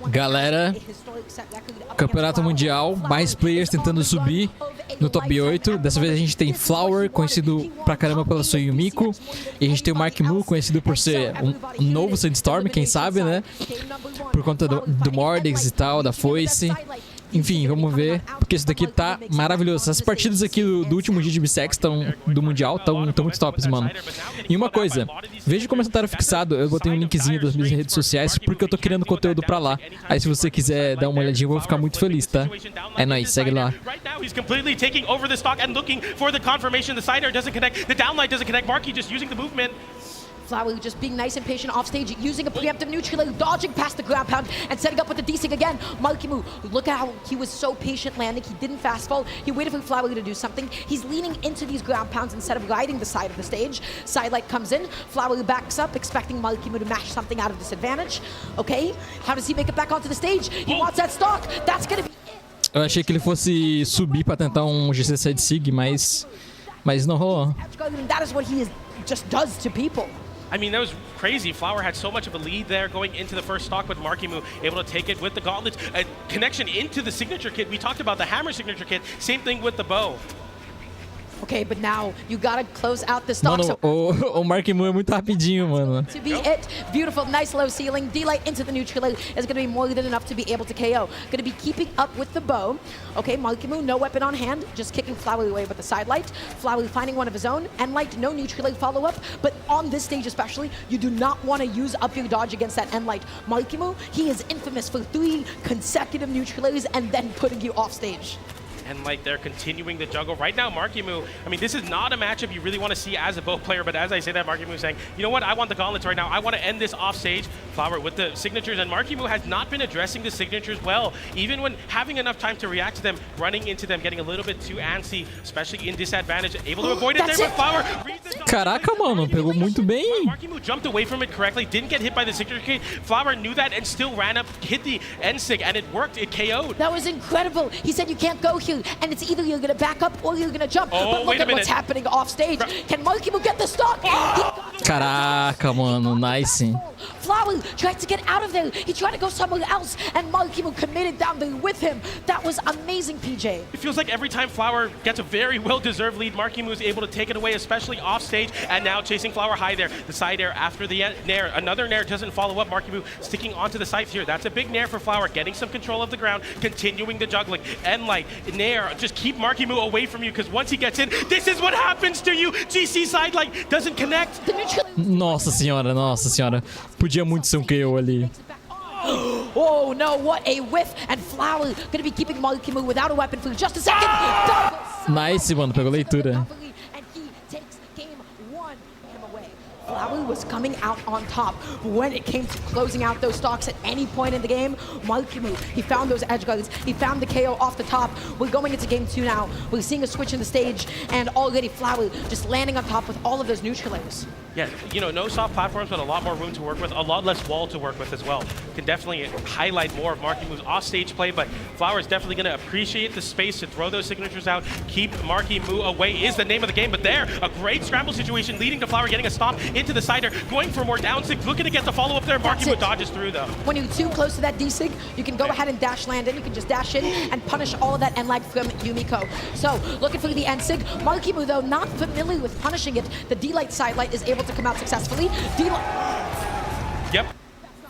Galera, Campeonato Mundial, mais players tentando subir no top 8. Dessa vez a gente tem Flower, conhecido pra caramba pela sua Yumiko. E a gente tem o Mark Mu, conhecido por ser um novo Sandstorm, quem sabe, né? Por conta do Mordex e tal, da foice. Enfim, vamos ver, porque isso daqui tá maravilhoso. Essas partidas aqui do último dia de BSEX do Mundial estão muito tops, mano. E uma coisa, veja o comentário fixado, eu botei um linkzinho das minhas redes sociais, porque eu tô criando conteúdo pra lá. Aí se você quiser dar uma olhadinha, eu vou ficar muito feliz, tá? É nóis, segue lá. Flower just being nice and patient off stage, using a preemptive neutral, dodging past the ground pound and setting up with the D-Sig again. Markimu, look at how he was so patient landing. He didn't fast fall. He waited for Flower to do something. He's leaning into these ground pounds instead of riding the side of the stage. Sidelight comes in. Flower backs up, expecting Markimu to mash something out of disadvantage. Okay, how does he make it back onto the stage? He wants that stock. That's gonna be it. Eu achei que ele fosse subir pra tentar um GC7 Sig, mas não rolou. That is what he just does to people. I mean, that was crazy. Flower had so much of a lead there going into the first stock, but Markimu able to take it with the gauntlets. A connection into the signature kit. We talked about the hammer signature kit. Same thing with the bow. Okay, but now you gotta close out the stock. Mano, o Mark Mu é muito rapidinho, mano. To be it, beautiful, nice low ceiling. D-Light into the neutral is gonna be more than enough to be able to KO. Gonna be keeping up with the bow. Okay, Markimu, no weapon on hand, just kicking Flower away with the side light. Flower finding one of his own, and Light, no neutral follow up. But on this stage especially, you do not want to use up your dodge against that End Light. Markimu, he is infamous for 3 consecutive neutrals and then putting you off stage. And like they're continuing the juggle right now. Markimu, I mean, this is not a matchup you really want to see as a bow player, but as I say that, Markimu is saying, you know what, I want the gauntlets right now. I want to end this off stage. Flower with the signatures, and Markimu has not been addressing the signatures well, even when having enough time to react to them, running into them, getting a little bit too antsy, especially in disadvantage, able to avoid it there with Flower. Caraca, mano, pegou muito bem. Markimu jumped away from it correctly, didn't get hit by the signature kit. Flower knew that and still ran up, hit the N-Sig, and it worked, it KO'd. That was incredible. He said you can't go here, and it's either you're gonna back up or you're gonna jump. Oh, but look at what's happening off stage. Can Markimu get the stock? Caraca, mano, nice. Flower tried to get out of there. He tried to go somewhere else, and Markimu committed down there with him. That was amazing, PJ. It feels like every time Flower gets a very well-deserved lead, Markimu is able to take it away, especially off stage, and now chasing Flower high there. The side air after the nair. Another nair doesn't follow up. Markimu sticking onto the sides here. That's a big nair for Flower, getting some control of the ground, continuing the juggling. N-Light, nair, just keep Markimu away from you, because once he gets in, this is what happens to you. GC side light doesn't connect. Nossa senhora. Podia muito ser um KO ali. Oh no, what a whiff! And Flower gonna be keeping Markimu without a weapon for just a second. Nice, mano, pegou leitura. And he takes game 1 him away. Flower was coming out on top. When it came to closing out those stocks at any point in the game, Markimu, he found those edge guards. He found the KO off the top. We're going into game 2 now. We're seeing a switch in the stage, and already Flower just landing on top with all of those neutralers. Yeah, you know, no soft platforms, but a lot more room to work with, a lot less wall to work with as well. Can definitely highlight more of Markimu's off-stage play, but Flower is definitely going to appreciate the space to throw those signatures out. Keep Markimu away is the name of the game, but there, a great scramble situation leading to Flower getting a stop into the sider, going for more down sig, looking to get the follow-up there. Markimu dodges through, though. When you're too close to that D-Sig, you can go ahead and dash land in. You can just dash in and punish all of that N-Lag from Yumiko. So, looking for the N-Sig. Markimu, though, not familiar with punishing it. The D-Light side light is able to come out successfully. Yep.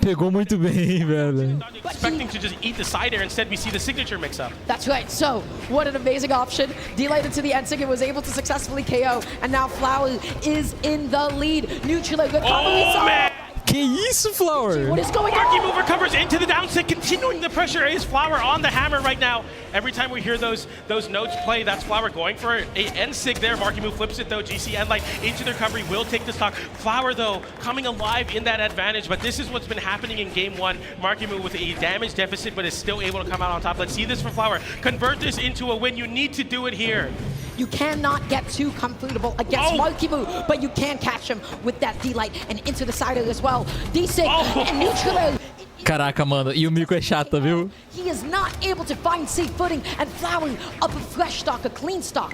Pegou muito bem, velho. Expecting to just eat the side air, instead we see the signature mix up. That's right. So, what an amazing option. D-Light into the N-Sig and was able to successfully KO. And now Flower is in the lead. Neutral, good combo. Oh, man! Que isso, Flower? What is going on? Markimu recovers into the downsig, continuing the pressure. Is Flower on the hammer right now? Every time we hear those notes play, that's Flower going for a N-Sig there. Markimu flips it though. GC N-Light into the recovery, will take the stock. Flower though, coming alive in that advantage, but this is what's been happening in game 1. Markimu with a damage deficit, but is still able to come out on top. Let's see this from Flower. Convert this into a win. You need to do it here. You cannot get too comfortable against Markimu, but you can catch him with that D-Light and into the side as well. D-Sig and neutral. Caraca, mano, e o Miko é chata, viu? He is not able to find safe footing, and Flower up a fresh stock, a clean stock.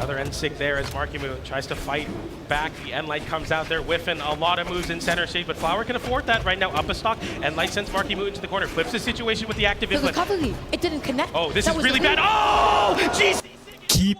Another N-Sig there as Markimu tries to fight back. The Enlight comes out there whiffing a lot of moves in center stage, but Flower can afford that right now. Up a stock. Enlight sends Markimu into the corner. Flips the situation with the active The input. recovery, it didn't connect. Oh, this That is was really the bad. Oh! Jeez! Que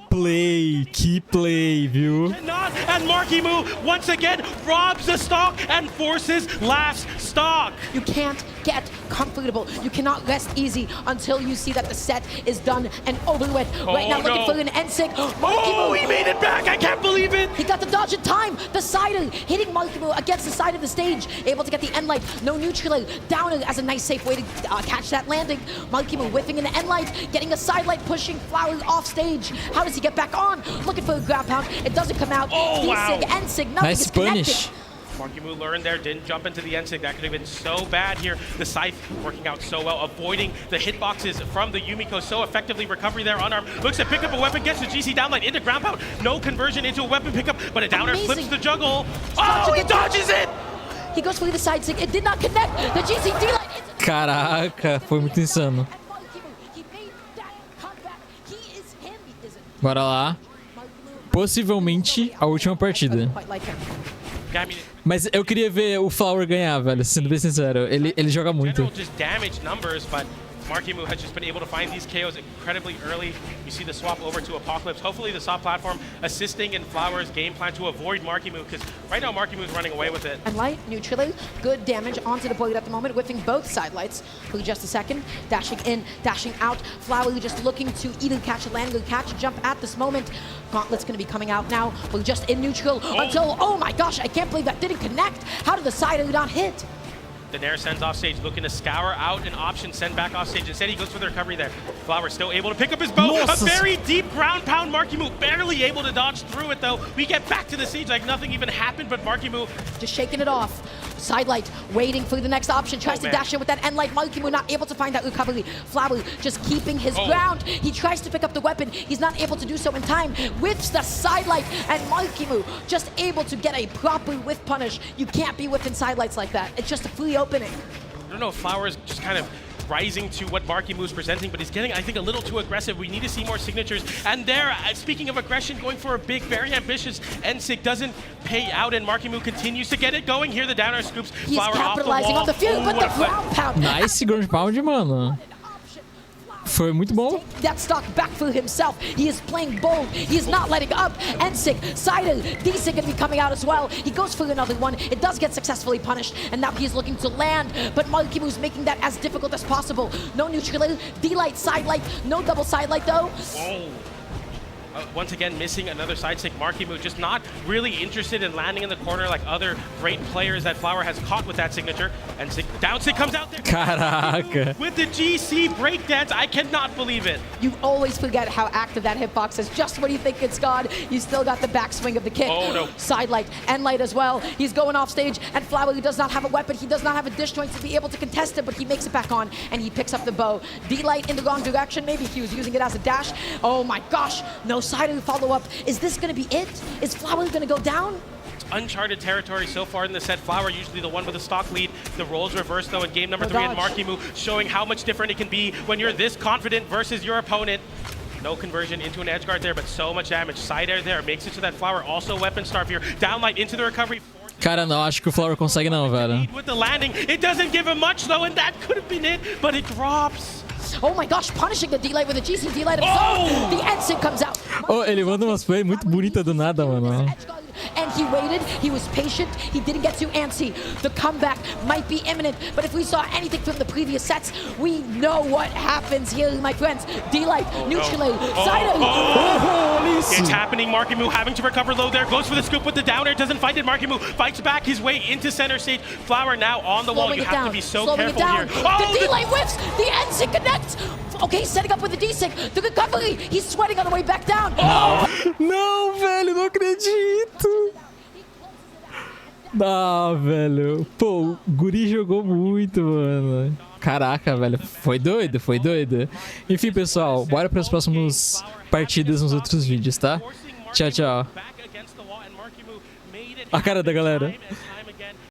play, viu? Cannot, and Markimu once again robs the stock and forces last stock. You can't get comfortable. You cannot rest easy until you see that the set is done and over with. Right now, looking for an N-Sig. Oh, he made it back. I can't believe it. He got the dodge in time. The Sider hitting Markimu against the side of the stage. Able to get the Enlight. No neutral. Downer as a nice safe way to catch that landing. Markimu whiffing in the Enlight. Getting a side light pushing Flower off stage. How does he get back on? Looking for a ground pound. It doesn't come out. Oh, wow. D-Sig, N-Sig, nothing Nice is connected. punish. Markimu learned there, didn't jump into the N-Sig. That could have been so bad here. The Scythe working out so well, avoiding the hitboxes from the Yumiko so effectively. Recovery there, unarmed. Looks to pick up a weapon, gets the GC downlight into ground pound. No conversion into a weapon pickup, but a downer Amazing. flips the juggle. Such a Oh, he good dodges it! He goes for the side sig. It did not connect. The GC D-Light is... Caraca, foi muito insano. And Markimu, he made that comeback. He is him. He isn't. Bora lá. Possivelmente a última partida. Quite like him. I mean, Mas eu queria ver o Flower ganhar, velho. Sendo bem sincero. Ele joga muito. general just damage numbers, but Markimu has just been able to find these KOs incredibly early. You see the swap over to Apocalypse. Hopefully the soft platform assisting in Flower's game plan to avoid Markimu, because right now Markimu is running away with it. And light, neutrally, good damage onto the blade at the moment, whiffing both side lights for just a second. Dashing in, dashing out. Flower just looking to either catch a land or catch a jump at this moment. Gauntlet's going to be coming out now. We're just in neutral until, oh my gosh, I can't believe that didn't connect. How did the side not hit? Daenerys sends off stage, looking to scour out an option, send back off stage. Instead, he goes for the recovery there. Flower still able to pick up his bow. Nossa. A very deep ground pound. Markimu barely able to dodge through it, though. We get back to the siege like nothing even happened, but Markimu Just shaking it off. Side light, waiting for the next option. Tries to man. dash in with that end light. Markimu not able to find that recovery. Flower just keeping his Oh. ground. He tries to pick up the weapon. He's not able to do so in time. Whiffs the side light, and Markimu just able to get a proper whiff punish. You can't be whiffing side lights like that. It's just a free opening. I don't know if Flower is just kind of rising to what Markimu is presenting, but he's getting, I think, a little too aggressive. We need to see more signatures. And there, speaking of aggression, going for a big, very ambitious N-Sig doesn't pay out, and Markimu continues to get it going. Here, the downer scoops He's Flower off the capitalizing wall. on the field, Oh, but what the a flip. ground pound. Nice ground pound, mano. Foi muito bom. Take that stock back for himself. He is playing bold. He is not letting up. N-Sig, Cider, D-Sig gonna be coming out as well. He goes for another one. It does get successfully punished, and now he's looking to land, but Markimu's making that as difficult as possible. No neutral, D-Light, side light, no double side light though. Whoa. Once again, missing another side stick. Markimu just not really interested in landing in the corner like other great players that Flower has caught with that signature. And down stick comes out there. Caraca. With the GC breakdance, I cannot believe it. You always forget how active that hitbox is. Just when you think it's gone, you still got the backswing of the kick. Oh, no. Side light, end light as well. He's going off stage, and Flower does not have a weapon. He does not have a disjoint to be able to contest it, but he makes it back on, and he picks up the bow. D-Light in the wrong direction. Maybe he was using it as a dash. Oh my gosh, no Cider follow-up. Is this going to be it? Is Flower going to go down? Uncharted territory so far in the set. Flower usually the one with the stock lead. The roles reversed though in game number 3, and dodge. Markimu showing how much different it can be when you're this confident versus your opponent. No conversion into an edge guard there, but so much damage. Side air there makes it to that Flower. Also weapon starve here. Downlight into the recovery. Cara, não, acho que o Flower consegue não, velho. With the landing, it doesn't give him much though, and that could have been it, but it drops. Oh my gosh, punishing the D-Light with a GC D-Light himself. Oh! The N-Sig comes out. Oh, ele manda umas play muito bonitas do nada, mano. And he waited, he was patient, he didn't get too antsy. The comeback might be imminent, but if we saw anything from the previous sets, we know what happens here, my friends. D-Light, neutral, Cider. It's happening. Markimu having to recover low there. Goes for the scoop with the downer. Doesn't find it. Markimu fights back his way into center stage. Flower now on the wall. Slowing You it have down, to be so slowing it careful down. here. The D-Light whiffs, the N-Sig connects. Okay, setting up with the D-Sig. The recovery, he's sweating on the way back down. Não, velho, não acredito. Ah, velho. Pô, o Guri jogou muito, mano. Caraca, velho. Foi doido, foi doido. Enfim, pessoal, bora para as próximas partidas nos outros vídeos, tá? Tchau, tchau. A cara da galera.